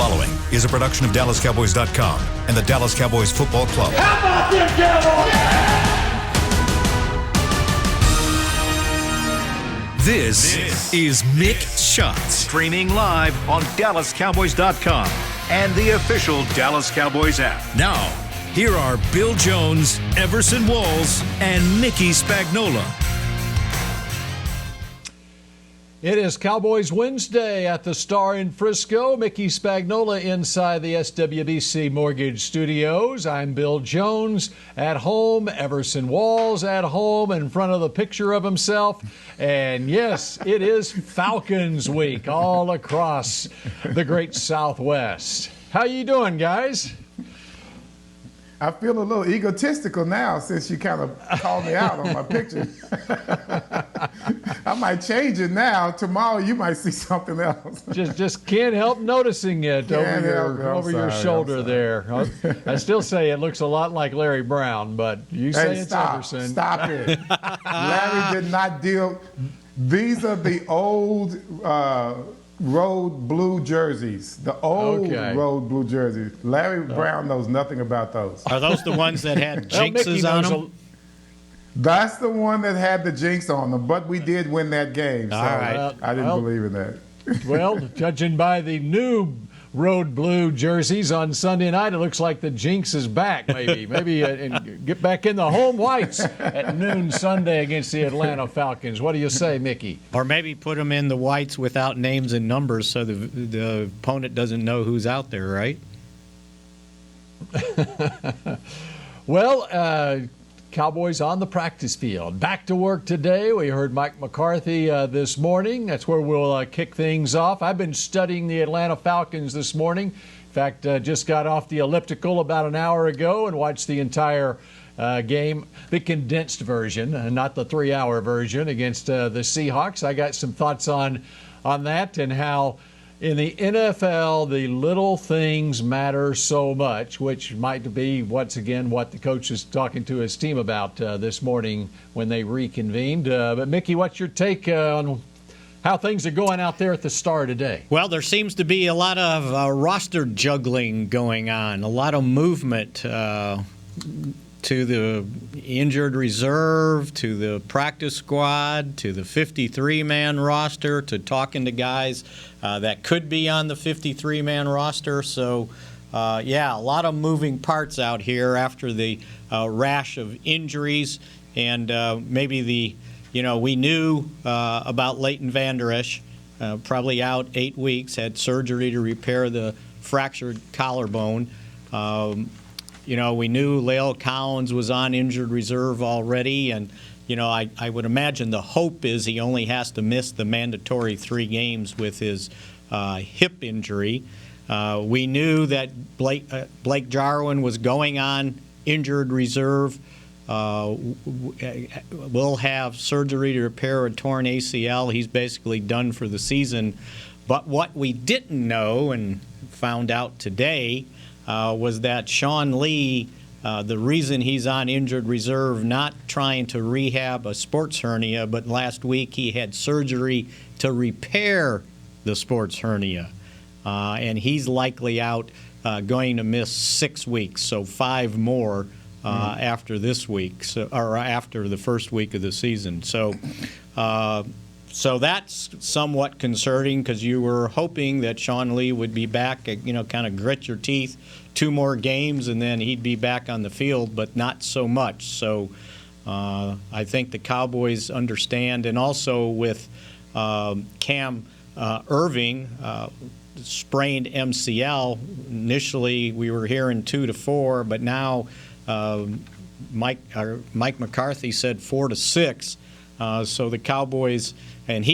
following is a production of DallasCowboys.com and the Dallas Cowboys Football Club. How about them Cowboys? This is Mick Shots. Streaming live on DallasCowboys.com and the official Dallas Cowboys app. Now, here are Bill Jones, Everson Walls, and Mickey Spagnola. It is Cowboys Wednesday at the Star in Frisco. Mickey Spagnola inside the SWBC Mortgage Studios. I'm Bill Jones at home. Everson Walls at home in front of the picture of himself. And yes, it is Falcons week all across the great Southwest. How you doing, guys? I feel a little egotistical now since you kind of called me out on my picture. I might change it now. Tomorrow you might see something else. Just can't help noticing it over your shoulder there. I still say it looks a lot like Larry Brown, but you say it's Everson. Stop it. Larry did not deal. These are the old road blue jerseys, the old road blue jerseys. Larry Brown knows nothing about those. Are those the ones that had jinxes on them? That's the one that had the jinx on them, but we did win that game, so all right. I didn't believe in that. Well, judging by the new road blue jerseys on Sunday night, it looks like the jinx is back, maybe and get back in the home whites at noon Sunday against the Atlanta Falcons. What do you say, Mickey? Or maybe put them in the whites without names and numbers so the opponent doesn't know who's out there, right? Well, Cowboys on the practice field. Back to work today. We heard Mike McCarthy this morning. That's where we'll kick things off. I've been studying the Atlanta Falcons this morning. In fact, just got off the elliptical about an hour ago and watched the entire game, the condensed version, not the 3-hour version against the Seahawks. I got some thoughts on that and how in the NFL, the little things matter so much, which might be, once again, what the coach is talking to his team about this morning when they reconvened. But, Mickey, what's your take on how things are going out there at the Star today? Well, there seems to be a lot of roster juggling going on, a lot of movement to the injured reserve, to the practice squad, to the 53-man roster, to talking to guys that could be on the 53-man roster. So, a lot of moving parts out here after the rash of injuries. And maybe we knew about Leighton Vander Esch, probably out 8 weeks, had surgery to repair the fractured collarbone. We knew Lael Collins was on injured reserve already, and I would imagine the hope is he only has to miss the mandatory 3 games with his hip injury. We knew that Blake Jarwin was going on injured reserve. Will have surgery to repair a torn ACL. He's basically done for the season. But what we didn't know and found out today was that Sean Lee, the reason he's on injured reserve, not trying to rehab a sports hernia, but last week he had surgery to repair the sports hernia. And he's likely out, going to miss 6 weeks, so 5 more after this week, or after the first week of the season. So that's somewhat concerning because you were hoping that Sean Lee would be back, kind of grit your teeth, 2 more games, and then he'd be back on the field, but not so much. So I think the Cowboys understand, and also with Cam Irving, sprained MCL. Initially, we were hearing 2 to 4, but now Mike McCarthy said 4 to 6. So the Cowboys, and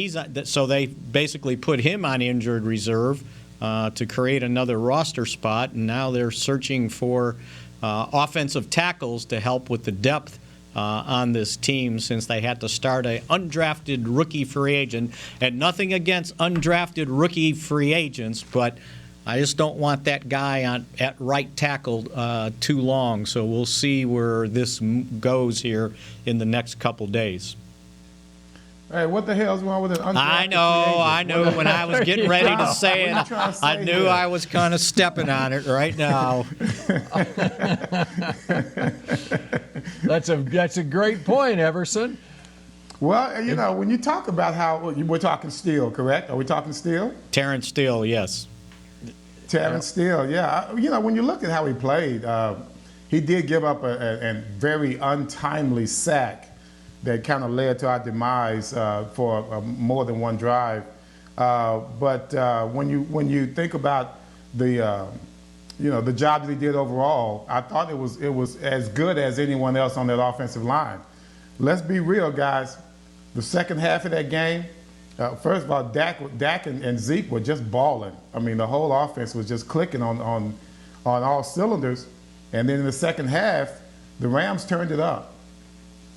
so they basically put him on injured reserve to create another roster spot, and now they're searching for offensive tackles to help with the depth on this team since they had to start an undrafted rookie free agent. And nothing against undrafted rookie free agents, but I just don't want that guy at right tackle too long. So we'll see where this goes here in the next couple days. Hey, what the hell's wrong with an undrafted I know. When I was getting ready to say it, I knew here? I was kind of stepping on it right now. That's a great point, Everson. Well, you know, when you talk about how we're talking Steele, correct? Are we talking Steele? Terrence Steele, yes. Terrence Steele, yeah. You know, when you look at how he played, he did give up a very untimely sack that kind of led to our demise for more than one drive. But when you think about the the job that he did overall, I thought it was as good as anyone else on that offensive line. Let's be real, guys. The second half of that game, first of all, Dak and Zeke were just balling. I mean, the whole offense was just clicking on all cylinders. And then in the second half, the Rams turned it up.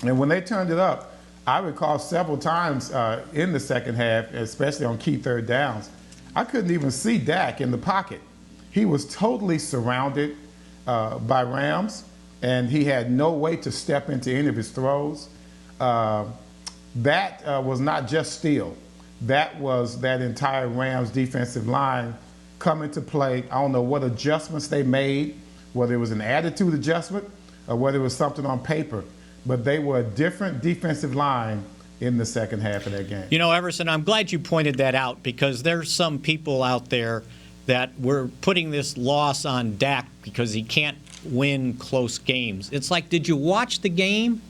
And when they turned it up, I recall several times in the second half, especially on key third downs, I couldn't even see Dak in the pocket. He was totally surrounded by Rams, and he had no way to step into any of his throws. That was not just Steele. That was that entire Rams defensive line coming to play. I don't know what adjustments they made, whether it was an attitude adjustment or whether it was something on paper. But they were a different defensive line in the second half of that game. You know, Everson, I'm glad you pointed that out because there's some people out there that were putting this loss on Dak because he can't win close games. It's like, did you watch the game?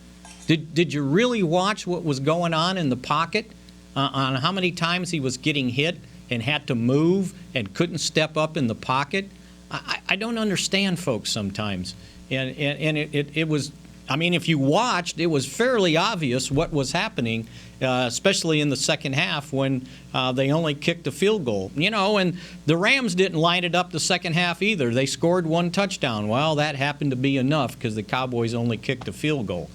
Did you really watch what was going on in the pocket on how many times he was getting hit and had to move and couldn't step up in the pocket? I don't understand folks sometimes. And it was, I mean, if you watched, it was fairly obvious what was happening, especially in the second half when they only kicked a field goal. You know, and the Rams didn't line it up the second half either. They scored one touchdown. Well, that happened to be enough because the Cowboys only kicked a field goal.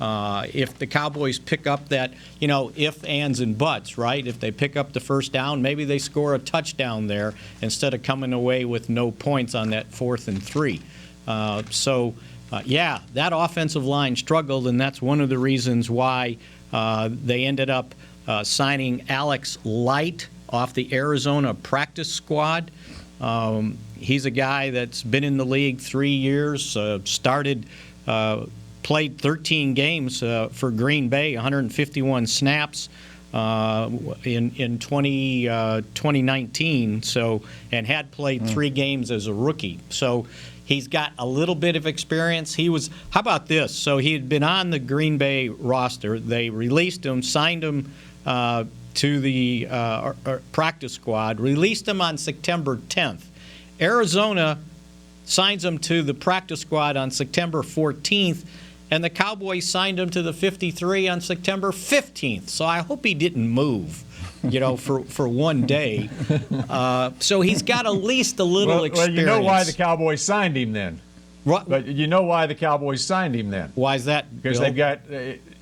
If the Cowboys pick up that, you know, ifs, ands, and buts, right? If they pick up the first down, maybe they score a touchdown there instead of coming away with no points on that 4th and 3. Yeah, that offensive line struggled, and that's one of the reasons why they ended up signing Alex Light off the Arizona practice squad. He's a guy that's been in the league 3 years, played 13 games for Green Bay, 151 snaps in 2019, and had played 3 games as a rookie. So he's got a little bit of experience. How about this? So he had been on the Green Bay roster. They released him, signed him to the practice squad, released him on September 10th. Arizona signs him to the practice squad on September 14th, and the Cowboys signed him to the 53 on September 15th. So I hope he didn't move, you know, for one day. So he's got at least a little experience. Well, you know why the Cowboys signed him then. What? But you know why the Cowboys signed him then. Why is that, Because Bill? they've got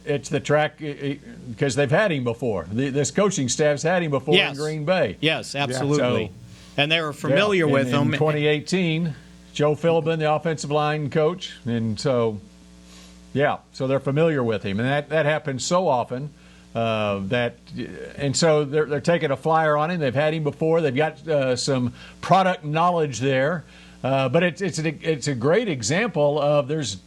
it's the track because they've had him before. This coaching staff's had him before in Green Bay. Yes, absolutely. Yeah, and they were familiar with him. In 2018, Joe Philbin, the offensive line coach, and so they're familiar with him, and that happens so often so they're taking a flyer on him. They've had him before. They've got some product knowledge there, but it's a great example of there's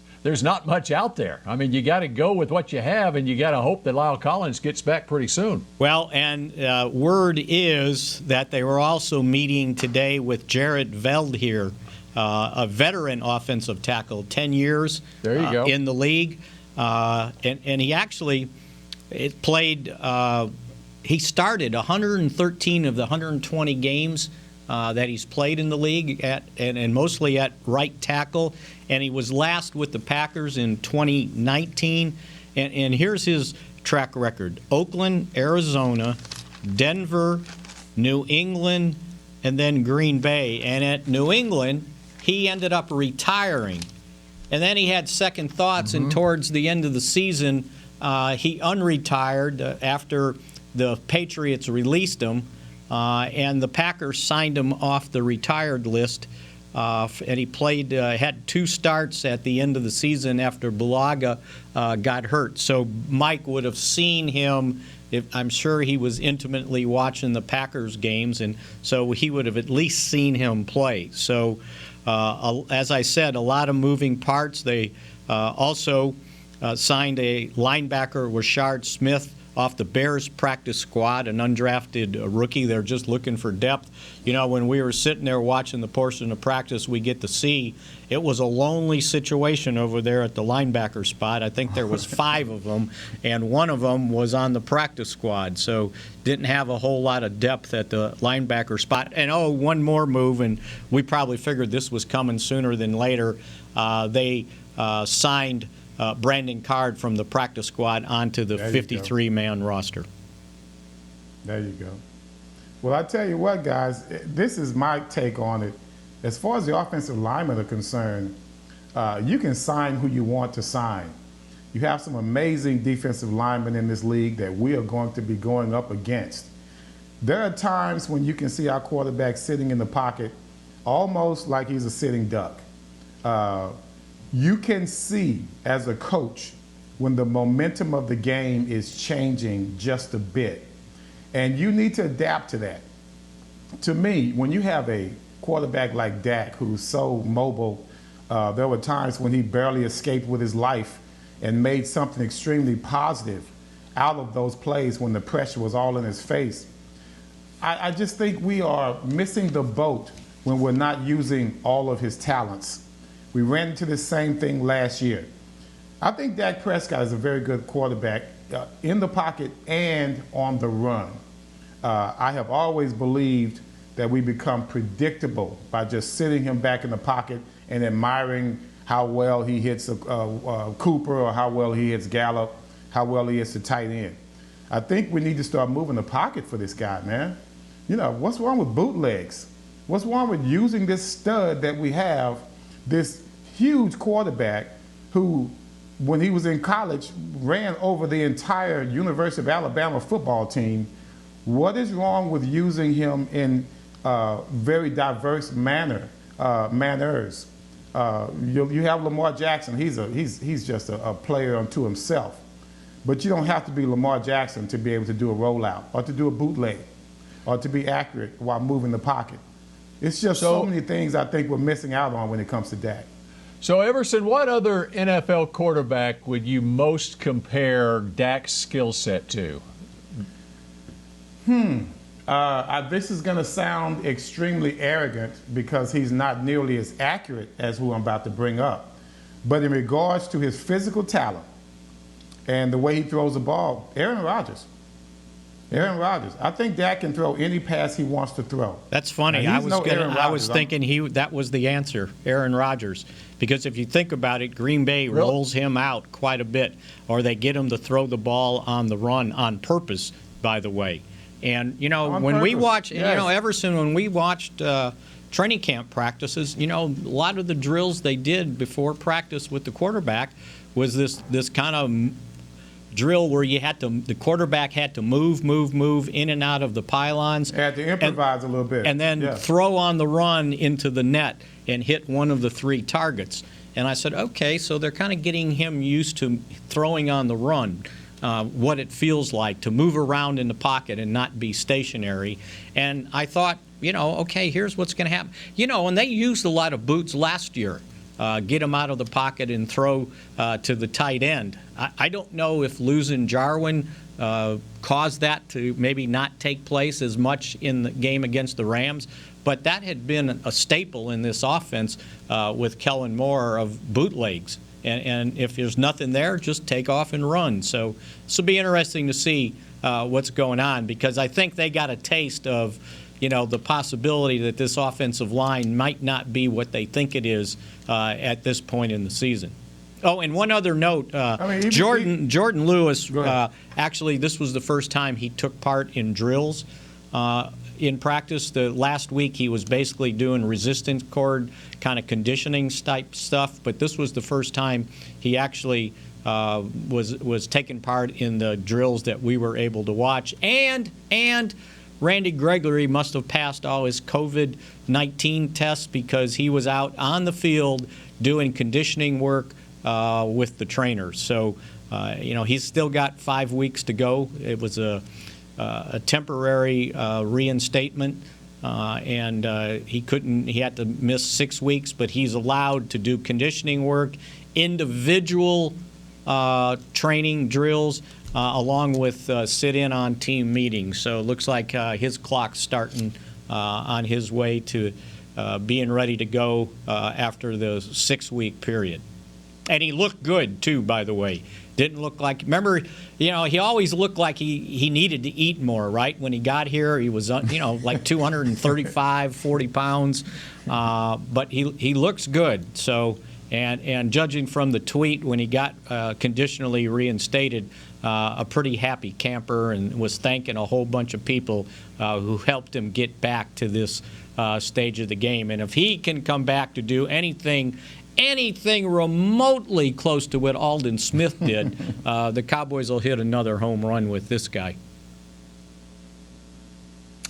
not much out there. I mean, you got to go with what you have, and you got to hope that Lyle Collins gets back pretty soon. Well, and word is that they were also meeting today with Jarrett Veldheer, a veteran offensive tackle, 10 years there you go. In the league. And he actually played he started 113 of the 120 games that he's played in the league and mostly at right tackle, and he was last with the Packers in 2019. And here's his track record: Oakland, Arizona, Denver, New England, and then Green Bay. And at New England, he ended up retiring. And then he had second thoughts, and towards the end of the season, he unretired after the Patriots released him, and the Packers signed him off the retired list. And he played, had 2 starts at the end of the season after Bulaga got hurt. So Mike would have seen him I'm sure he was intimately watching the Packers games, and so he would have at least seen him play. So, as I said, a lot of moving parts. They also signed a linebacker, Rashard Smith, off the Bears practice squad, an undrafted rookie. They're just looking for depth. You know, when we were sitting there watching the portion of practice we get to see, it was a lonely situation over there at the linebacker spot. I think there was 5 of them, and one of them was on the practice squad. So didn't have a whole lot of depth at the linebacker spot. And, one more move, and we probably figured this was coming sooner than later. They signed Brandon Card from the practice squad onto the 53-man roster. There you go. Well, I tell you what, guys, this is my take on it. As far as the offensive linemen are concerned, you can sign who you want to sign. You have some amazing defensive linemen in this league that we are going to be going up against. There are times when you can see our quarterback sitting in the pocket almost like he's a sitting duck. You can see as a coach when the momentum of the game is changing just a bit. And you need to adapt to that. To me, when you have a quarterback like Dak who's so mobile, there were times when he barely escaped with his life and made something extremely positive out of those plays when the pressure was all in his face. I just think we are missing the boat when we're not using all of his talents. We ran into the same thing last year. I think Dak Prescott is a very good quarterback in the pocket and on the run. I have always believed that we become predictable by just sitting him back in the pocket and admiring how well he hits Cooper or how well he hits Gallup, how well he hits the tight end. I think we need to start moving the pocket for this guy, man. You know, what's wrong with bootlegs? What's wrong with using this stud that we have, this huge quarterback who, when he was in college, ran over the entire University of Alabama football team? What is wrong with using him in very diverse manners? You have Lamar Jackson. He's just a player unto himself. But you don't have to be Lamar Jackson to be able to do a rollout or to do a bootleg or to be accurate while moving the pocket. It's just so many things I think we're missing out on when it comes to Dak. So, Everson, what other NFL quarterback would you most compare Dak's skill set to? This is going to sound extremely arrogant because he's not nearly as accurate as who I'm about to bring up. But in regards to his physical talent and the way he throws the ball, Aaron Rodgers. I think Dak can throw any pass he wants to throw. That's funny. I was thinking that was the answer, Aaron Rodgers. Because if you think about it, Green Bay rolls him out quite a bit, or they get him to throw the ball on the run on purpose, by the way. And, we watch, Everson, when we watched training camp practices, a lot of the drills they did before practice with the quarterback was this kind of drill where the quarterback had to move in and out of the pylons. Had to improvise a little bit. And then throw on the run into the net and hit one of the 3 targets. And I said, okay, so they're kind of getting him used to throwing on the run. What it feels like to move around in the pocket and not be stationary. And I thought, okay, here's what's going to happen. And they used a lot of boots last year, get him out of the pocket and throw to the tight end. I don't know if losing Jarwin caused that to maybe not take place as much in the game against the Rams, but that had been a staple in this offense with Kellen Moore of bootlegs. And if there's nothing there, just take off and run. So this will be interesting to see what's going on, because I think they got a taste of, the possibility that this offensive line might not be what they think it is at this point in the season. Oh, and one other note, Jordan Lewis, actually this was the first time he took part in drills in practice. The last week he was basically doing resistance cord kind of conditioning type stuff, but this was the first time he actually was taking part in the drills that we were able to watch. And Randy Gregory must have passed all his COVID-19 tests because he was out on the field doing conditioning work with the trainers. So he's still got 5 weeks to go. It was a temporary reinstatement, and he had to miss 6 weeks, but he's allowed to do conditioning work, individual training drills, along with sit-in on team meetings. So it looks like his clock's starting on his way to being ready to go after the 6-week period. And he looked good, too, by the way. Didn't look like, remember, he always looked like he needed to eat more, right? When he got here, he was, like 235, 40 pounds. But he looks good. So, and judging from the tweet when he got conditionally reinstated, a pretty happy camper, and was thanking a whole bunch of people who helped him get back to this stage of the game. And if he can come back to do anything remotely close to what Aldon Smith did, the Cowboys will hit another home run with this guy.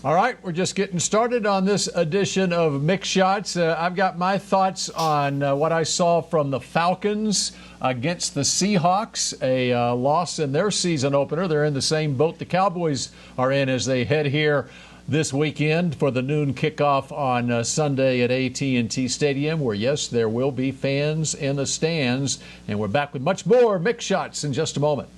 All right, we're just getting started on this edition of Mick Shots. I've got my thoughts on what I saw from the Falcons against the Seahawks, a loss in their season opener. They're in the same boat the Cowboys are in as they head here this weekend for the noon kickoff on Sunday at AT&T Stadium, where, yes, there will be fans in the stands. And we're back with much more Mick Shots in just a moment.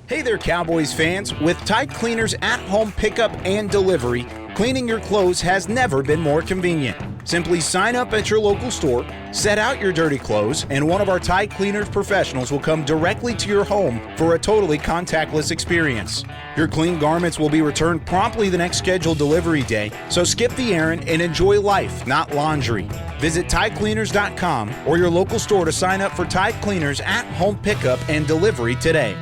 Hey there, Cowboys fans. With Tide Cleaners at-home pickup and delivery, cleaning your clothes has never been more convenient. Simply sign up at your local store, set out your dirty clothes, and one of our Tide Cleaners professionals will come directly to your home for a totally contactless experience. Your clean garments will be returned promptly the next scheduled delivery day, so skip the errand and enjoy life, not laundry. Visit TideCleaners.com or your local store to sign up for Tide Cleaners at-home pickup and delivery today.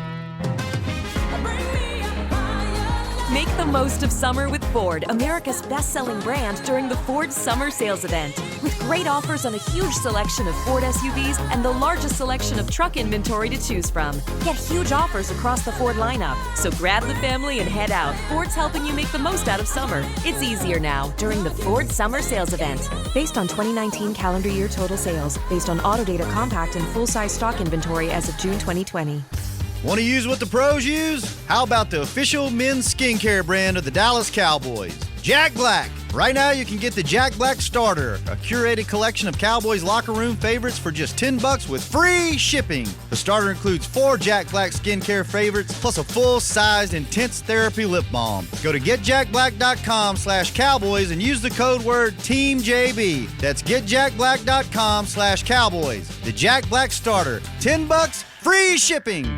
Make the most of summer with Ford, America's best-selling brand, during the Ford Summer Sales Event. With great offers on a huge selection of Ford SUVs and the largest selection of truck inventory to choose from. Get huge offers across the Ford lineup. So grab the family and head out. Ford's helping you make the most out of summer. It's easier now during the Ford Summer Sales Event. Based on 2019 calendar year total sales. Based on Autodata compact and full-size stock inventory as of June 2020. Want to use what the pros use? How about the official men's skincare brand of the Dallas Cowboys, Jack Black? Right now you can get the Jack Black Starter, a curated collection of Cowboys locker room favorites for just $10 with free shipping. The starter includes 4 Jack Black skincare favorites plus a full-sized intense therapy lip balm. Go to getjackblack.com/Cowboys and use the code word TEAMJB. That's getjackblack.com/Cowboys. The Jack Black Starter, $10, free shipping.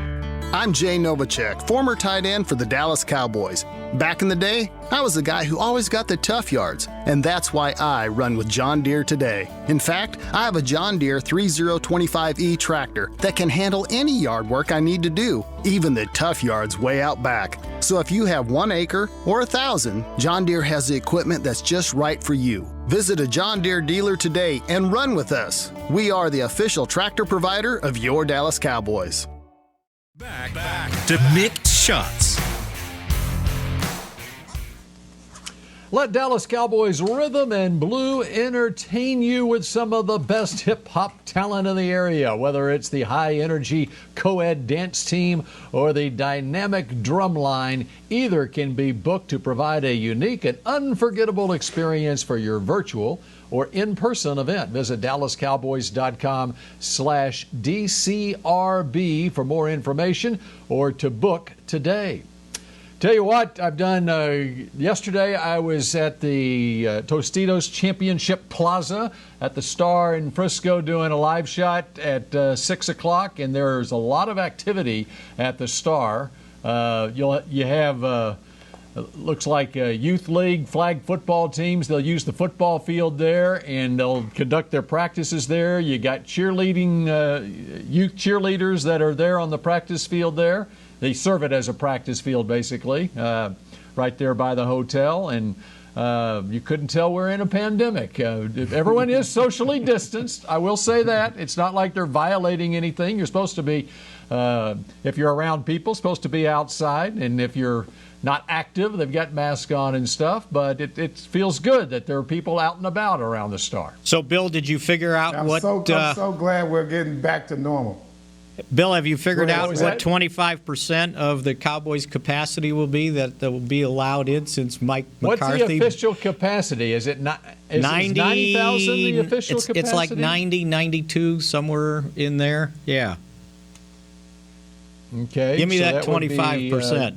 I'm Jay Novacek, former tight end for the Dallas Cowboys. Back in the day, I was the guy who always got the tough yards, and that's why I run with John Deere today. In fact, I have a John Deere 3025E tractor that can handle any yard work I need to do, even the tough yards way out back. So if you have 1 acre or 1,000, John Deere has the equipment that's just right for you. Visit a John Deere dealer today and run with us. We are the official tractor provider of your Dallas Cowboys. Back to Mick Shots. Let Dallas Cowboys Rhythm and Blue entertain you with some of the best hip-hop talent in the area, whether it's the high-energy co-ed dance team or the dynamic drum line. Either can be booked to provide a unique and unforgettable experience for your virtual or in-person event. Visit DallasCowboys.com/DCRB for more information or to book today. Tell you what, I've done, yesterday I was at the Tostitos Championship Plaza at the Star in Frisco doing a live shot at 6 o'clock, and there's a lot of activity at the Star. You have, looks like youth league flag football teams. They'll use the football field there, and they'll conduct their practices there. You got cheerleading, youth cheerleaders that are there on the practice field there. They serve it as a practice field, basically, right there by the hotel. And you couldn't tell we're in a pandemic. Everyone is socially distanced. I will say that. It's not like they're violating anything. You're supposed to be, if you're around people, supposed to be outside. And if you're not active, they've got masks on and stuff. But it feels good that there are people out and about around the Star. So, Bill, did you figure out I'm so glad we're getting back to normal. Bill, have you figured out was what that? 25% of the Cowboys' capacity will be that will be allowed in since Mike McCarthy? What's the official capacity? Is it not? Is 90,000 the official capacity? It's like 90, 92, somewhere in there. Yeah. Okay. Give me so that 25%.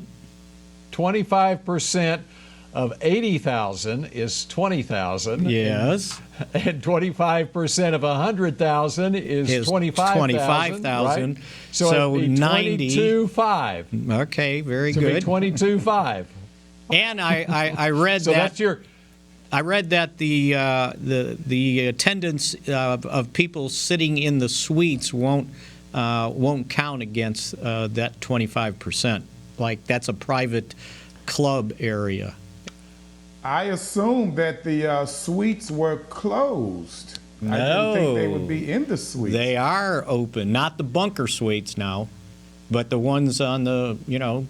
25% of 80,000 is 20,000. Yes. And 25% of 100,000 is 25,000. Right? So it'd be 90. 22.5. Okay, very So good. it'd be 22.5. And I read So that. that's your. I read that the attendance of people sitting in the suites won't count against that 25%. Like that's a private club area. I assumed that the suites were closed. No. I didn't think they would be in the suites. They are open, not the bunker suites now, but the ones on the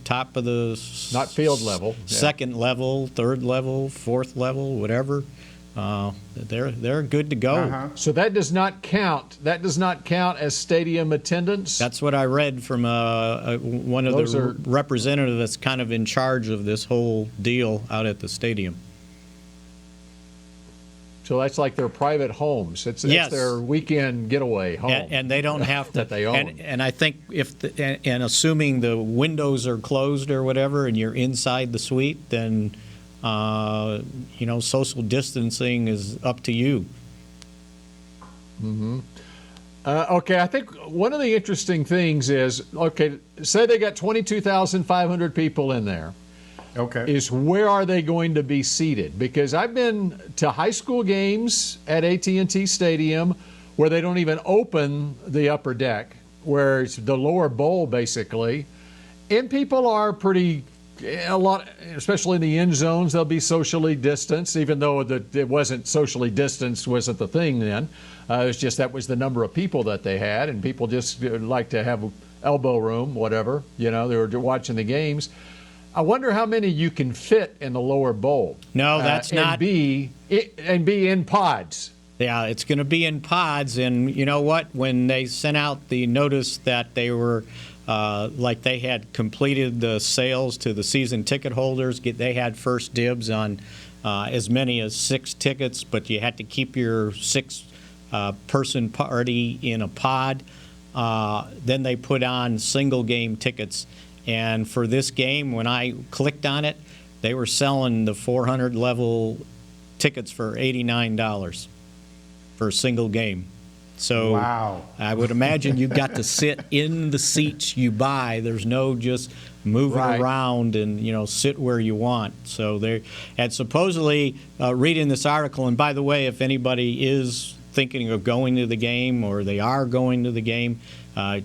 top of the Not field level. Yeah. second level, third level, fourth level, whatever. They're good to go. Uh-huh. So that does not count. That does not count as stadium attendance. That's what I read from one of the representatives that's kind of in charge of this whole deal out at the stadium. So that's like their private homes. It's Yes. their weekend getaway home. And they don't have to. That they own. And I think and assuming the windows are closed or whatever, and you're inside the suite, then social distancing is up to you. Mm-hmm. Okay, I think one of the interesting things is, okay, say they got 22,500 people in there. Okay. Is where are they going to be seated? Because I've been to high school games at AT&T Stadium where they don't even open the upper deck, where it's the lower bowl basically, and people are a lot, especially in the end zones, they'll be socially distanced, even though it wasn't socially distanced, wasn't the thing then. It was just that was the number of people that they had, and people just like to have elbow room, whatever. They were watching the games. I wonder how many you can fit in the lower bowl. No, that's not. And be in pods. Yeah, it's going to be in pods. And you know what? When they sent out the notice that they were, they had completed the sales to the season ticket holders, they had first dibs on as many as 6 tickets, but you had to keep your 6-person party in a pod. Then they put on single game tickets. And for this game, when I clicked on it, they were selling the 400 level tickets for $89 for a single game. So wow. I would imagine you got to sit in the seats you buy. There's no just moving around and sit where you want. So they and supposedly reading this article. And by the way, if anybody is thinking of going to the game or they are going to the game,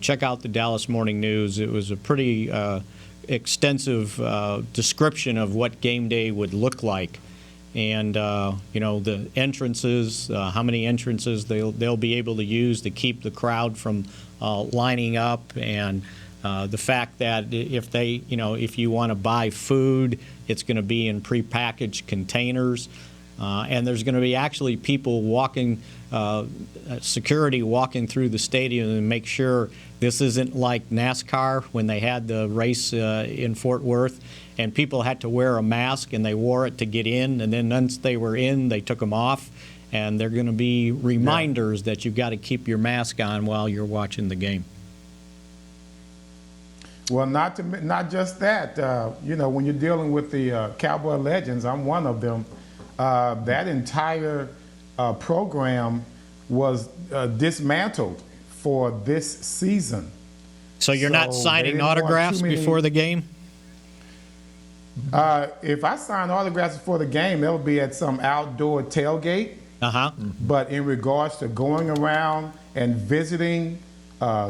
check out the Dallas Morning News. It was a pretty extensive description of what game day would look like. And, the entrances, how many entrances they'll be able to use to keep the crowd from lining up. And the fact that if you want to buy food, it's going to be in prepackaged containers. And there's going to be actually people walking, security walking through the stadium and make sure this isn't like NASCAR when they had the race in Fort Worth and people had to wear a mask and they wore it to get in, and then once they were in, they took them off. And they're going to be reminders that you've got to keep your mask on while you're watching the game. Well, not just that. When you're dealing with the Cowboy legends, I'm one of them. That entire program was dismantled for this season. So you're not signing autographs before the game? If I sign autographs before the game, it'll be at some outdoor tailgate. Uh-huh. But in regards to going around and visiting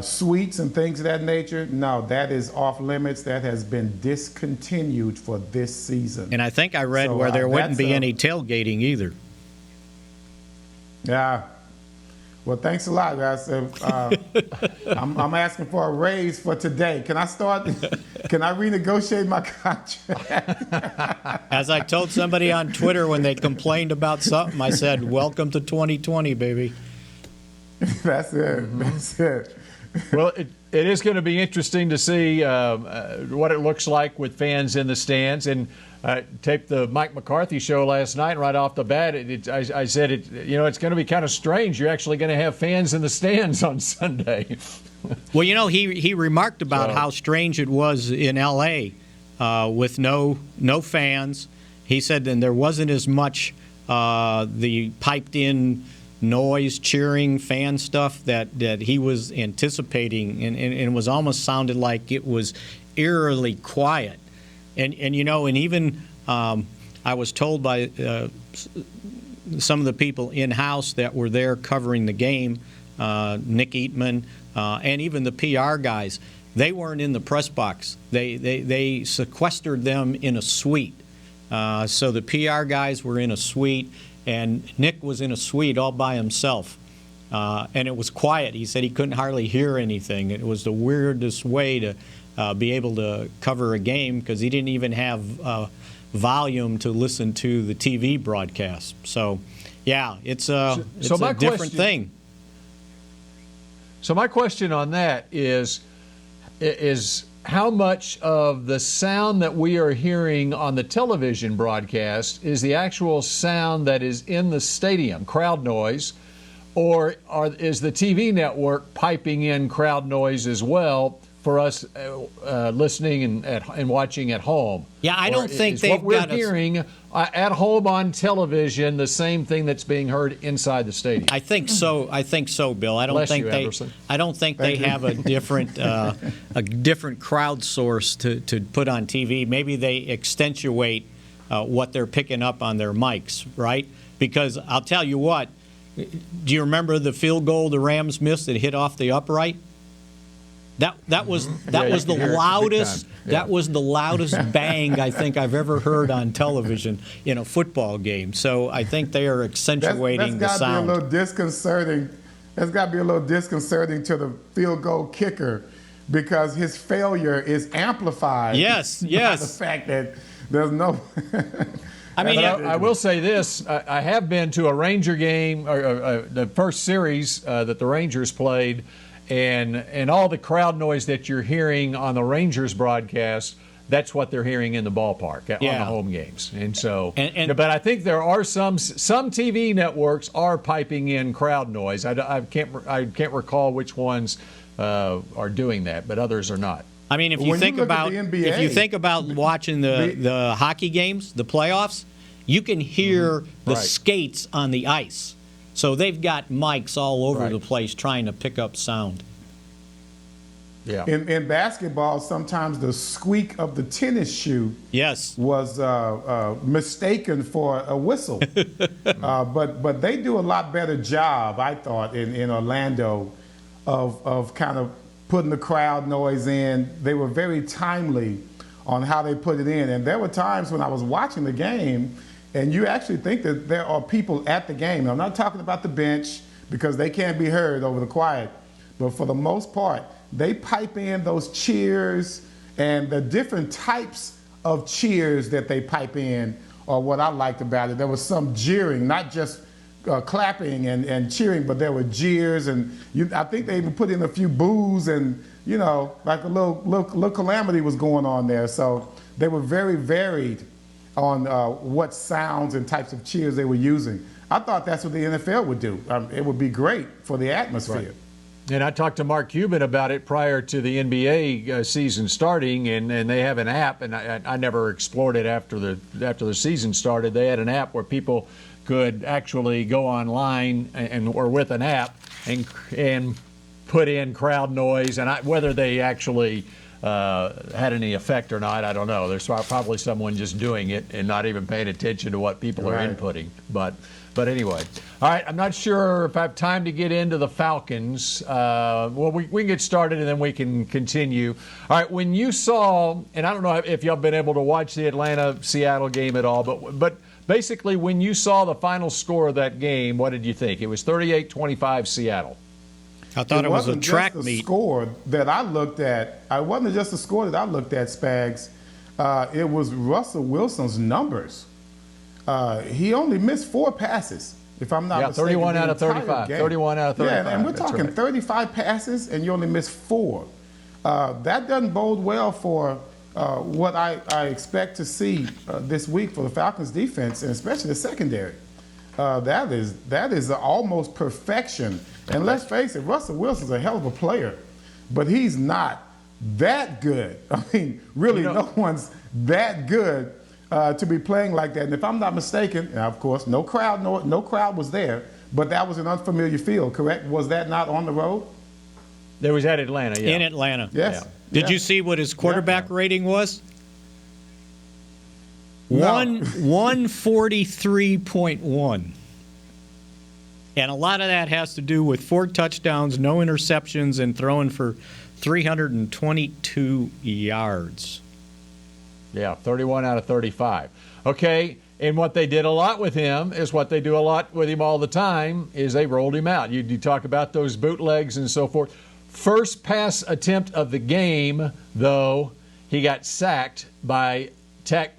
suites and things of that nature, no, that is off limits. That has been discontinued for this season. And I think I read where there wouldn't be any tailgating either. Yeah. Well, thanks a lot, guys. I'm asking for a raise for today. Can I renegotiate my contract? As I told somebody on Twitter when they complained about something, I said, welcome to 2020, baby. That's it. That's it. Well, it is going to be interesting to see what it looks like with fans in the stands. And taped the Mike McCarthy show last night. Right off the bat, I said it's going to be kind of strange. You're actually going to have fans in the stands on Sunday. Well, he remarked about how strange it was in L.A. With no fans. He said then there wasn't as much the piped-in noise, cheering, fan stuff that he was anticipating, and it was almost sounded like it was eerily quiet. And even I was told by some of the people in-house that were there covering the game, Nick Eatman, and even the PR guys, they weren't in the press box. They sequestered them in a suite. So the PR guys were in a suite, and Nick was in a suite all by himself. And it was quiet. He said he couldn't hardly hear anything. It was the weirdest way to be able to cover a game because he didn't even have volume to listen to the TV broadcast. So, yeah, it's a different thing. So my question on that is how much of the sound that we are hearing on the television broadcast is the actual sound that is in the stadium, crowd noise, or is the TV network piping in crowd noise as well for us listening and watching at home? Yeah, I don't think they've what we're hearing at home on television the same thing that's being heard inside the stadium. I think so, Bill. I don't think they have a different crowd source to put on TV. Maybe they accentuate what they're picking up on their mics, right? Because I'll tell you what. Do you remember the field goal the Rams missed that hit off the upright? That was the loudest. Yeah. That was the loudest bang I think I've ever heard on television in a football game. So I think they are accentuating the sound. That's got to be a little disconcerting. That's got to be a little disconcerting to the field goal kicker because his failure is amplified. Yes. By the fact that there's no. I mean, I will say this. I have been to a Ranger game, or the first series that the Rangers played, and all the crowd noise that you're hearing on the Rangers broadcast, that's what they're hearing in the ballpark on the home games. And so, but I think there are some TV networks are piping in crowd noise. I can't recall which ones are doing that, but others are not. I mean, if you think about watching the hockey games, the playoffs, you can hear the skates on the ice. So they've got mics all over the place trying to pick up sound. Yeah. In basketball, sometimes the squeak of the tennis shoe was mistaken for a whistle. But they do a lot better job, I thought, in Orlando of kind of putting the crowd noise in. They were very timely on how they put it in. And there were times when I was watching the game and you actually think that there are people at the game. I'm not talking about the bench because they can't be heard over the quiet. But for the most part, they pipe in those cheers, and the different types of cheers that they pipe in are what I liked about it. There was some jeering, not just clapping and cheering, but there were jeers, and I think they even put in a few boos, and like a little calamity was going on there. So they were very varied on what sounds and types of cheers they were using. I thought that's what the NFL would do. It would be great for the atmosphere. Right. And I talked to Mark Cuban about it prior to the NBA season starting, and they have an app, and I never explored it after the season started. They had an app where people could actually go online or with an app and put in crowd noise, and whether they actually had any effect or not, I don't know. There's probably someone just doing it and not even paying attention to what people are inputting. But anyway, all right, I'm not sure if I have time to get into the Falcons. Well, we can get started and then we can continue. All right, when you saw, and I don't know if y'all been able to watch the Atlanta-Seattle game at all, but basically when you saw the final score of that game, what did you think? It was 38-25 Seattle. I thought it was a track meet. It wasn't just the score that I looked at. It wasn't just the score that I looked at, Spags. It was Russell Wilson's numbers. He only missed 4 passes. if I'm not mistaken. 31 out of 35. 31 out of 35. Yeah, and we're talking right. 35 passes, and you only missed 4. That doesn't bode well for what I expect to see this week for the Falcons defense, and especially the secondary. That is almost perfection. And let's face it, Russell Wilson's a hell of a player, but he's not that good. I mean, really, no one's that good to be playing like that. And if I'm not mistaken, and of course, no crowd was there, but that was an unfamiliar field, correct? Was that not on the road? There was at Atlanta, yeah. In Atlanta. Yes. Yeah. Did you see what his quarterback rating was? No. 143.1. And a lot of that has to do with 4 touchdowns, no interceptions, and throwing for 322 yards. Yeah, 31 out of 35. Okay, and what they did a lot with him is what they do a lot with him all the time is they rolled him out. You talk about those bootlegs and so forth. First pass attempt of the game, though, he got sacked by Tack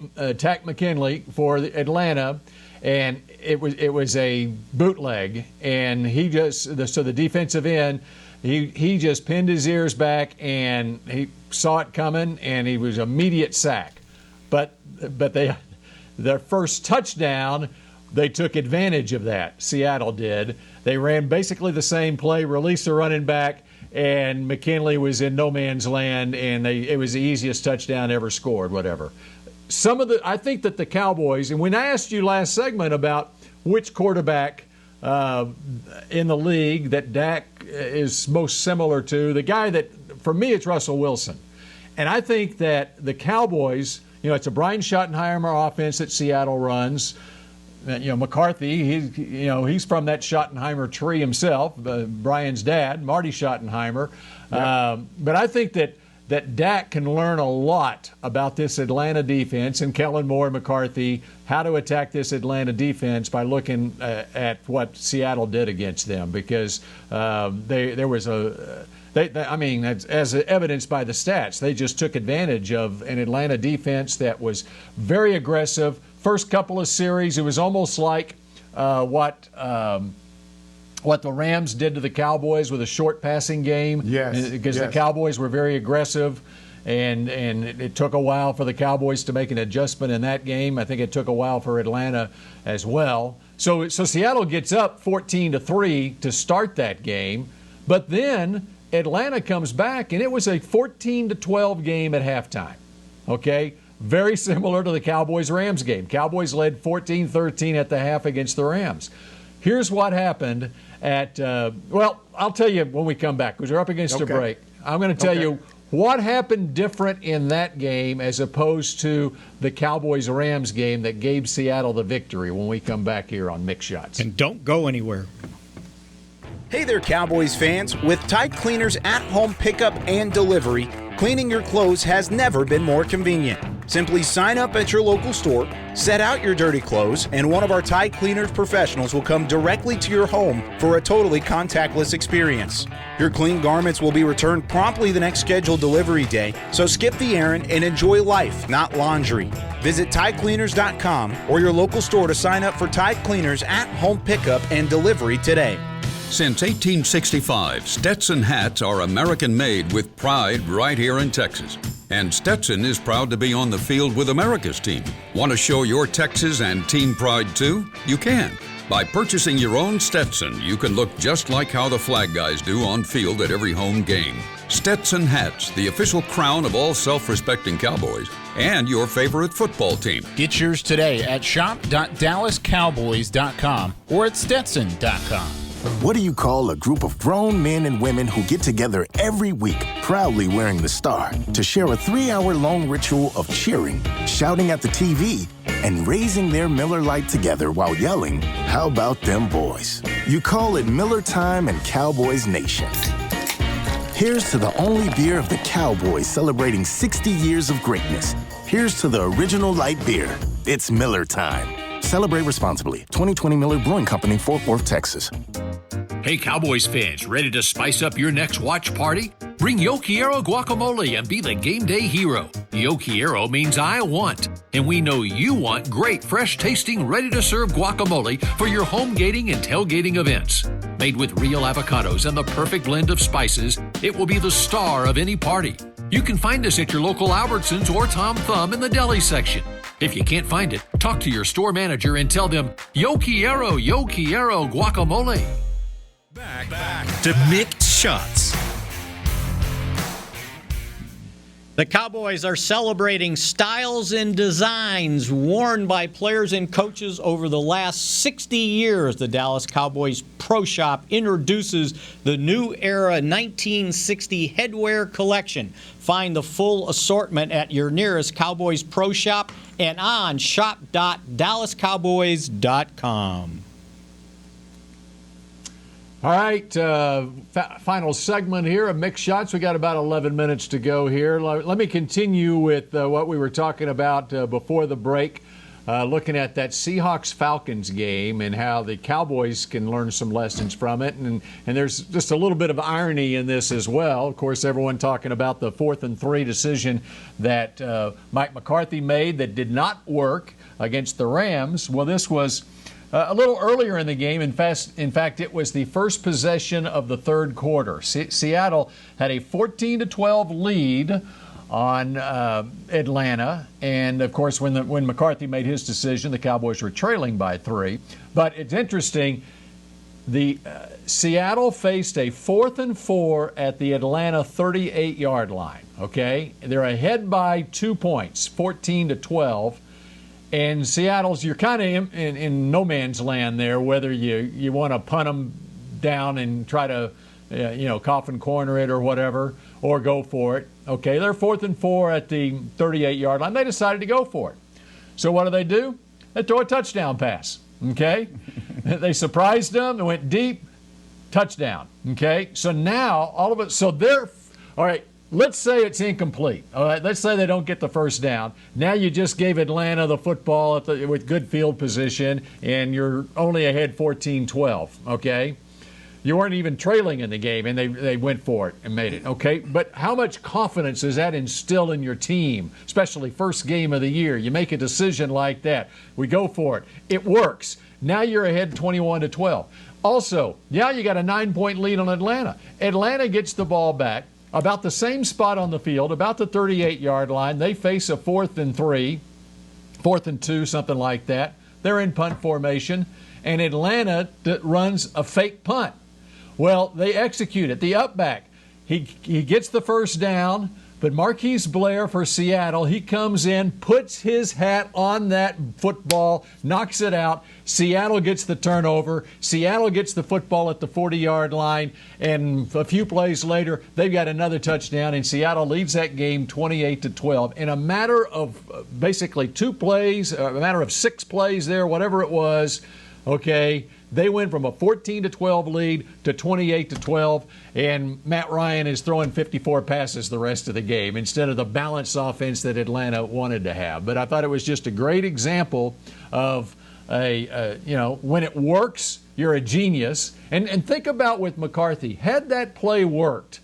McKinley for Atlanta, and it was a bootleg, and the defensive end, he just pinned his ears back, and he saw it coming, and he was immediate sack. But their first touchdown, they took advantage of that. Seattle did. They ran basically the same play, released the running back, and McKinley was in no man's land, and it was the easiest touchdown ever scored, whatever. I think that the Cowboys, and when I asked you last segment about which quarterback in the league that Dak is most similar to, the guy that, for me, it's Russell Wilson. And I think that the Cowboys, it's a Brian Schottenheimer offense that Seattle runs. McCarthy, he's from that Schottenheimer tree himself, Brian's dad, Marty Schottenheimer. Yep. But I think that Dak can learn a lot about this Atlanta defense, and Kellen Moore, McCarthy, how to attack this Atlanta defense by looking at what Seattle did against them, because there was as evidenced by the stats, they just took advantage of an Atlanta defense that was very aggressive. First couple of series, it was almost like what the Rams did to the Cowboys with a short passing game. Yes. Because the Cowboys were very aggressive, and it took a while for the Cowboys to make an adjustment in that game. I think it took a while for Atlanta as well. So Seattle gets up 14-3 to start that game, but then Atlanta comes back, and it was a 14-12 game at halftime. Okay? Very similar to the Cowboys-Rams game. Cowboys led 14-13 at the half against the Rams. Here's what happened I'll tell you when we come back, because we're up against a break. I'm going to tell you what happened different in that game as opposed to the Cowboys-Rams game that gave Seattle the victory when we come back here on Mick Shots. And don't go anywhere. Hey there, Cowboys fans. With Tide Cleaners at-home pickup and delivery, cleaning your clothes has never been more convenient. Simply sign up at your local store, set out your dirty clothes, and one of our Tide Cleaners professionals will come directly to your home for a totally contactless experience. Your clean garments will be returned promptly the next scheduled delivery day, so skip the errand and enjoy life, not laundry. Visit TideCleaners.com or your local store to sign up for Tide Cleaners at-home pickup and delivery today. Since 1865, Stetson hats are American-made with pride right here in Texas. And Stetson is proud to be on the field with America's team. Want to show your Texas and team pride too? You can. By purchasing your own Stetson, you can look just like how the flag guys do on field at every home game. Stetson hats, the official crown of all self-respecting Cowboys, and your favorite football team. Get yours today at shop.dallascowboys.com or at stetson.com. What do you call a group of grown men and women who get together every week, proudly wearing the star, to share a 3-hour-long ritual of cheering, shouting at the TV, and raising their Miller Lite together while yelling, "How about them boys?" You call it Miller Time and Cowboys Nation. Here's to the only beer of the Cowboys celebrating 60 years of greatness. Here's to the original light beer. It's Miller Time. Celebrate responsibly. 2020 Miller Brewing Company, Fort Worth, Texas. Hey, Cowboys fans, ready to spice up your next watch party? Bring Yo Quiero guacamole and be the game day hero. Yo Quiero means I want, and we know you want great, fresh-tasting, ready-to-serve guacamole for your home gating and tailgating events. Made with real avocados and the perfect blend of spices, it will be the star of any party. You can find us at your local Albertsons or Tom Thumb in the deli section. If you can't find it, talk to your store manager and tell them, Yo Quiero guacamole. Back to Mick Shots. The Cowboys are celebrating styles and designs worn by players and coaches over the last 60 years. The Dallas Cowboys Pro Shop introduces the new era 1960 headwear collection. Find the full assortment at your nearest Cowboys Pro Shop and on shop.dallascowboys.com. All right, final segment here of Mick Shots. We got about 11 minutes to go here. Let me continue with what we were talking about before the break, looking at that Seahawks-Falcons game and how the Cowboys can learn some lessons from it. And there's just a little bit of irony in this as well. Of course, everyone talking about the 4th and 3 decision that Mike McCarthy made that did not work against the Rams. Well, this was a little earlier in the game. In fact, it was the first possession of the third quarter. Seattle had a 14-12 lead on Atlanta, and of course, when McCarthy made his decision, the Cowboys were trailing by 3. But it's interesting. The Seattle faced a 4th and 4 at the Atlanta 38-yard line. Okay, they're ahead by 2 points, 14-12. And Seattle's, you're kind of in no man's land there, whether you want to punt them down and try to, coffin corner it or whatever, or go for it. Okay, they're 4th and 4 at the 38-yard line. They decided to go for it. So what do? They throw a touchdown pass. Okay, they surprised them. They went deep, touchdown. Okay, so now all of it. So they're all right. Let's say it's incomplete. All right, let's say they don't get the first down. Now you just gave Atlanta the football with good field position, and you're only ahead 14-12, okay? You weren't even trailing in the game, and they went for it and made it, okay? But how much confidence does that instill in your team, especially first game of the year? You make a decision like that. We go for it. It works. Now you're ahead 21-12. Also, now you got a 9-point lead on Atlanta. Atlanta gets the ball back. About the same spot on the field, about the 38-yard line. They face a 4th and 3, 4th and 2, something like that. They're in punt formation, and Atlanta runs a fake punt. Well, they execute it. The up back, he gets the first down, but Marquise Blair for Seattle, he comes in, puts his hat on that football, knocks it out. Seattle gets the turnover. Seattle gets the football at the 40-yard line, and a few plays later, they've got another touchdown, and Seattle leads that game 28-12. In a matter of basically 2 plays, a matter of 6 plays there, whatever it was, okay, they went from a 14-12 lead to 28-12, and Matt Ryan is throwing 54 passes the rest of the game instead of the balanced offense that Atlanta wanted to have. But I thought it was just a great example of when it works, you're a genius. And think about with McCarthy, had that play worked,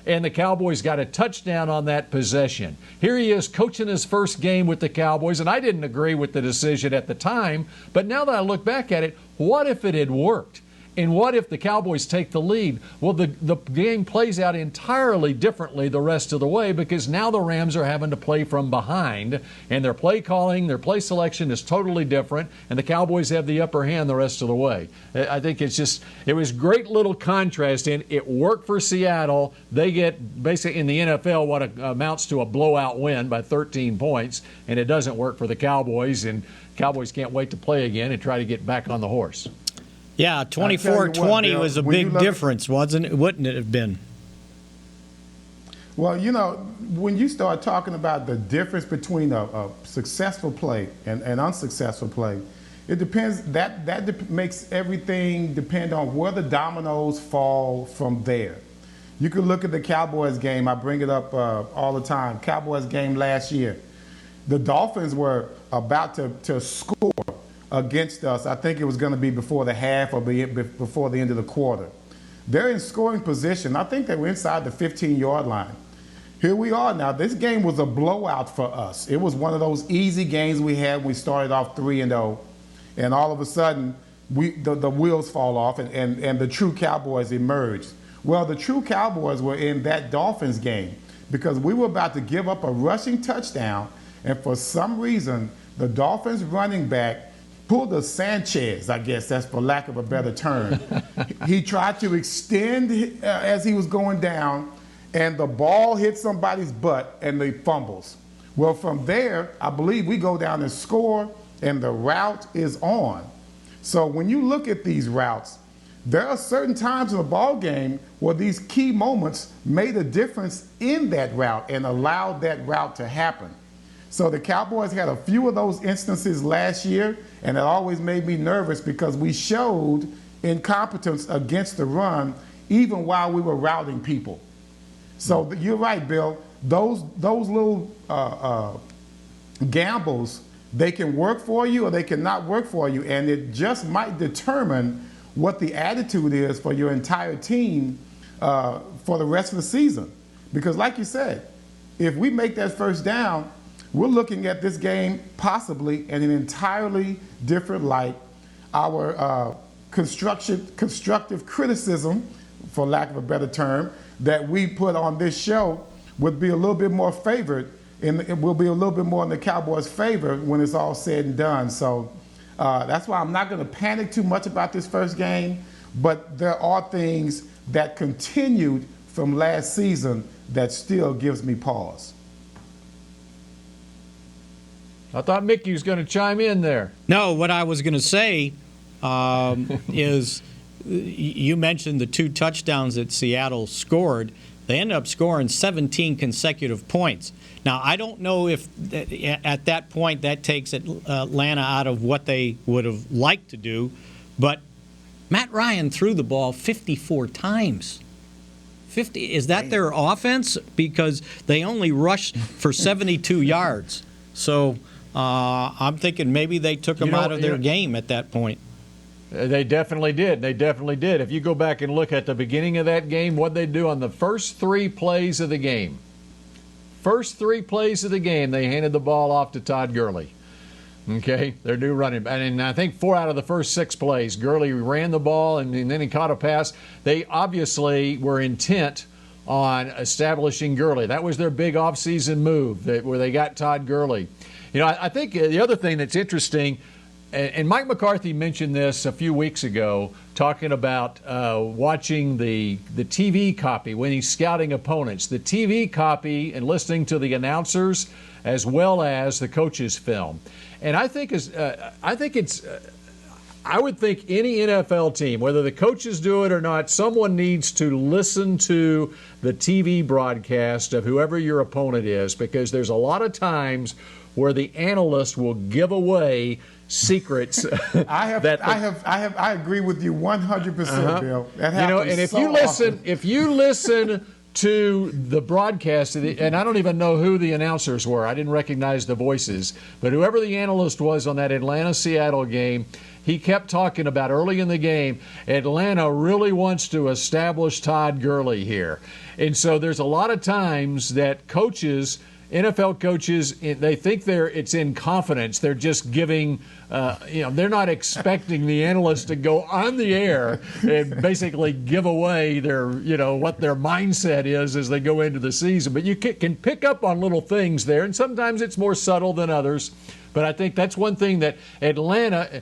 and the Cowboys got a touchdown on that possession. Here he is coaching his first game with the Cowboys, and I didn't agree with the decision at the time, but now that I look back at it, what if it had worked? And what if the Cowboys take the lead? Well, the game plays out entirely differently the rest of the way because now the Rams are having to play from behind, and their play calling, their play selection is totally different, and the Cowboys have the upper hand the rest of the way. I think it was great little contrast, and it worked for Seattle. They get basically in the NFL what amounts to a blowout win by 13 points, and it doesn't work for the Cowboys, and Cowboys can't wait to play again and try to get back on the horse. Yeah, 24-20 was a big difference, wasn't it? Wouldn't it have been? Well, when you start talking about the difference between a successful play and an unsuccessful play, it depends. That makes everything depend on where the dominoes fall from there. You could look at the Cowboys game. I bring it up all the time. Cowboys game last year. The Dolphins were about to score against us. I think it was going to be before the half or before the end of the quarter. They're in scoring position. I think they were inside the 15-yard line. Here we are now. This game was a blowout for us. It was one of those easy games we had when we started off 3-0, and all of a sudden the wheels fall off and the true Cowboys emerged. Well, the true Cowboys were in that Dolphins game because we were about to give up a rushing touchdown, and for some reason the Dolphins running back pulled a Sanchez, I guess that's for lack of a better term. He tried to extend as he was going down, and the ball hit somebody's butt and they fumbles. Well, from there, I believe we go down and score, and the route is on. So when you look at these routes, there are certain times in the ball game where these key moments made a difference in that route and allowed that route to happen. So the Cowboys had a few of those instances last year, and it always made me nervous because we showed incompetence against the run even while we were routing people. So you're right, Bill. Those little gambles, they can work for you or they cannot work for you, and it just might determine what the attitude is for your entire team for the rest of the season. Because like you said, if we make that first down, we're looking at this game possibly in an entirely different light. Our constructive criticism, for lack of a better term, that we put on this show would be a little bit more favored, and it will be a little bit more in the Cowboys' favor when it's all said and done. So that's why I'm not going to panic too much about this first game, but there are things that continued from last season that still gives me pause. I thought Mickey was going to chime in there. No, what I was going to say is you mentioned the 2 touchdowns that Seattle scored. They ended up scoring 17 consecutive points. Now, I don't know if at that point that takes Atlanta out of what they would have liked to do, but Matt Ryan threw the ball 54 times. 50, is that their offense? Because they only rushed for 72 yards. So I'm thinking maybe they took them out of their game at that point. They definitely did. They definitely did. If you go back and look at the beginning of that game, what they do on the first 3 plays of the game. First 3 plays of the game, they handed the ball off to Todd Gurley. Okay, their new running back. And I think 4 out of the first 6 plays, Gurley ran the ball and then he caught a pass. They obviously were intent on establishing Gurley. That was their big offseason move where they got Todd Gurley. You know, I think the other thing that's interesting, and Mike McCarthy mentioned this a few weeks ago, talking about watching the TV copy when he's scouting opponents, the TV copy and listening to the announcers as well as the coaches' film. And I think I would think any NFL team, whether the coaches do it or not, someone needs to listen to the TV broadcast of whoever your opponent is, because there's a lot of times where the analyst will give away secrets. I agree with you 100%, Bill. That happens. And if you listen to the broadcast, and I don't even know who the announcers were. I didn't recognize the voices, but whoever the analyst was on that Atlanta-Seattle game, he kept talking about early in the game, Atlanta really wants to establish Todd Gurley here. And so there's a lot of times that coaches, NFL coaches, they think it's in confidence. They're just giving, they're not expecting the analyst to go on the air and basically give away their, what their mindset is as they go into the season. But you can pick up on little things there, and sometimes it's more subtle than others. But I think that's one thing that Atlanta,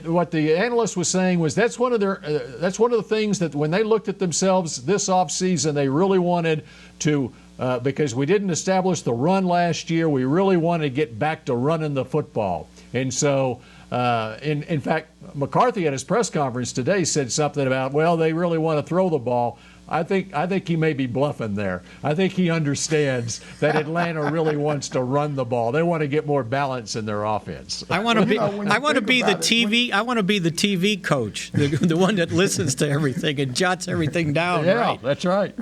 what the analyst was saying was that's one of the things that when they looked at themselves this offseason, they really wanted to. Because we didn't establish the run last year, we really wanted to get back to running the football. And so, in fact, McCarthy at his press conference today said something about, well, they really want to throw the ball. I think he may be bluffing there. I think he understands that Atlanta really wants to run the ball. They want to get more balance in their offense. I want to be the TV coach, the one that listens to everything and jots everything down. Yeah, right. That's right.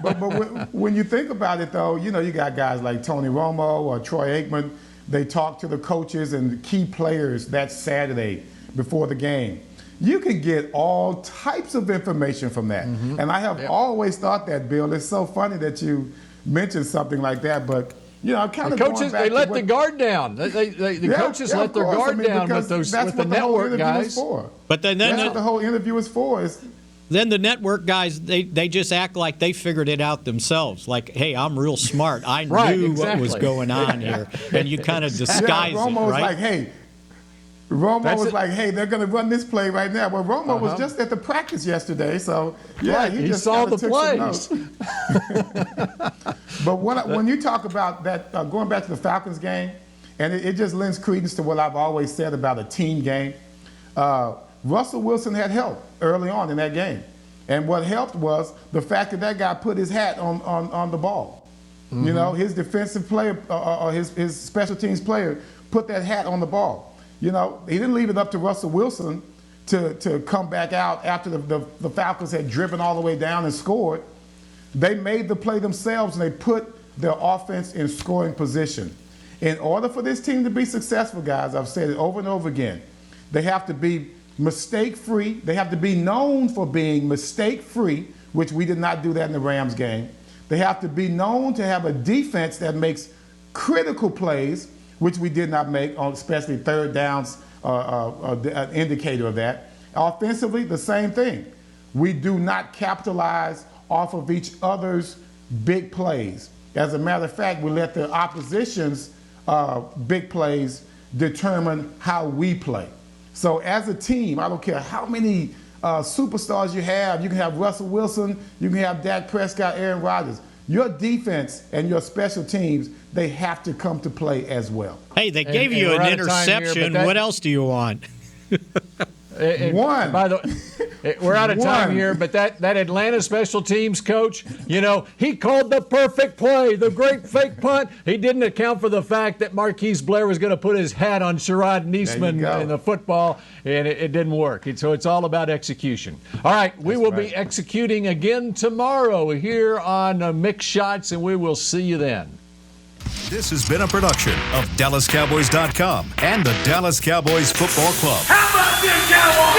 but when you think about it, though, you got guys like Tony Romo or Troy Aikman. They talk to the coaches and the key players that Saturday before the game. You can get all types of information from that. Mm-hmm. And I have always thought that, Bill. It's so funny that you mentioned something like that, but kind of coaches, they let the guard down. The coaches let their guard down with the network guys. But then that's what the whole interview is for. Then the network guys, they just act like they figured it out themselves. Like, hey, I'm real smart. I knew what was going on here. And you kind of disguise it, Romo was right? like, hey. Romo was like, hey, they're going to run this play right now. Well, Romo was just at the practice yesterday, so he just saw the plays. But when you talk about that, going back to the Falcons game, and it just lends credence to what I've always said about a team game. Russell Wilson had help early on in that game. And what helped was the fact that guy put his hat on the ball. Mm-hmm. His defensive player or his special teams player put that hat on the ball. He didn't leave it up to Russell Wilson to come back out after the Falcons had driven all the way down and scored. They made the play themselves, and they put their offense in scoring position. In order for this team to be successful, guys, I've said it over and over again, they have to be mistake-free. They have to be known for being mistake-free, which we did not do that in the Rams game. They have to be known to have a defense that makes critical plays, which we did not make, on especially third downs, an indicator of that. Offensively, the same thing. We do not capitalize off of each other's big plays. As a matter of fact, we let the opposition's big plays determine how we play. So as a team, I don't care how many superstars you can have Russell Wilson, you can have Dak Prescott, Aaron Rodgers. Your defense and your special teams, they have to come to play as well. Hey, they gave you an interception. What else do you want? One. By the way, we're out of time here, but that Atlanta special teams coach, he called the perfect play, the great fake punt. He didn't account for the fact that Marquise Blair was going to put his hat on Sherrod Niesman in the football, and it didn't work. So it's all about execution. All right, we will be executing again tomorrow here on Mick Shots, and we will see you then. This has been a production of DallasCowboys.com and the Dallas Cowboys Football Club. How about this, Cowboys?